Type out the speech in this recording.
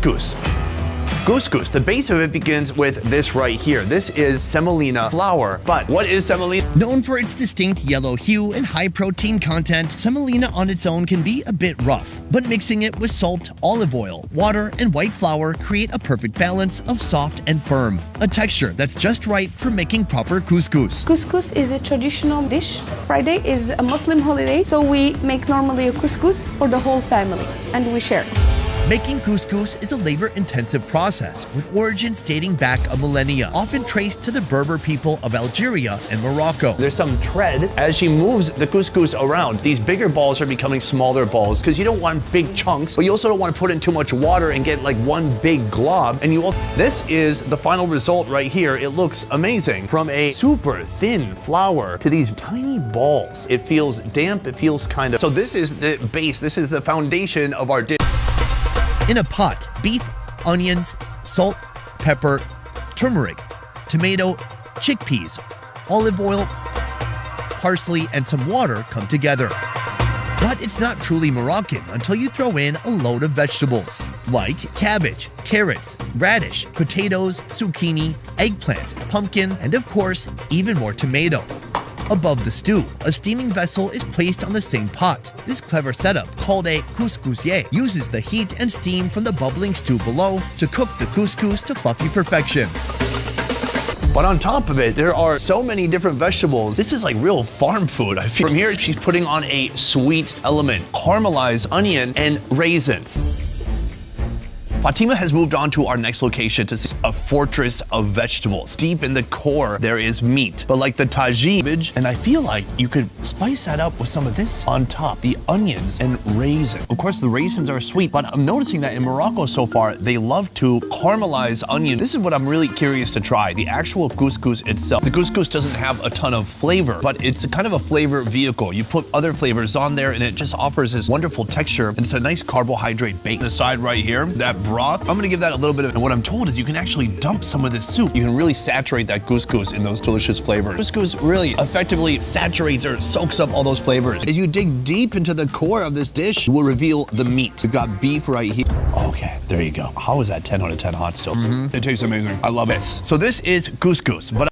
couscous. Couscous, the base of it begins with this right here. This is semolina flour. But what is semolina? Known for its distinct yellow hue and high protein content, semolina on its own can be a bit rough, but mixing it with salt, olive oil, water, and white flour create a perfect balance of soft and firm, a texture that's just right for making proper couscous. Couscous is a traditional dish. Friday is a Muslim holiday, so we make normally a couscous for the whole family, and we share. Making couscous is a labor-intensive process with origins dating back a millennia, often traced to the Berber people of Algeria and Morocco. There's some tread. As she moves the couscous around, these bigger balls are becoming smaller balls because you don't want big chunks, but you also don't want to put in too much water and get like one big glob. And this is the final result right here. It looks amazing. From a super thin flour to these tiny balls. It feels damp. It feels kind of... So this is the base. This is the foundation of our dish. In a pot, beef, onions, salt, pepper, turmeric, tomato, chickpeas, olive oil, parsley, and some water come together. But it's not truly Moroccan until you throw in a load of vegetables, like cabbage, carrots, radish, potatoes, zucchini, eggplant, pumpkin, and of course, even more tomato. Above the stew, a steaming vessel is placed on the same pot. This clever setup, called a couscousier, uses the heat and steam from the bubbling stew below to cook the couscous to fluffy perfection. But on top of it, there are so many different vegetables. This is like real farm food, I feel. From here, she's putting on a sweet element, caramelized onion and raisins. Fatima has moved on to our next location to see a fortress of vegetables. Deep in the core, there is meat, but like the tagine, and I feel like you could spice that up with some of this on top, the onions and raisins. Of course, the raisins are sweet, but I'm noticing that in Morocco so far, they love to caramelize onion. This is what I'm really curious to try, the actual couscous itself. The couscous doesn't have a ton of flavor, but it's a kind of a flavor vehicle. You put other flavors on there and it just offers this wonderful texture, and it's a nice carbohydrate bake. The side right here, that broth, I'm gonna give that a little bit of, and what I'm told is you can actually dump some of this soup. You can really saturate that couscous in those delicious flavors. Couscous really effectively saturates or soaks up all those flavors. As you dig deep into the core of this dish, you will reveal the meat. We've got beef right here. Okay, there you go. How is that 10 out of 10 hot still? It tastes amazing. I love it. So this is couscous, but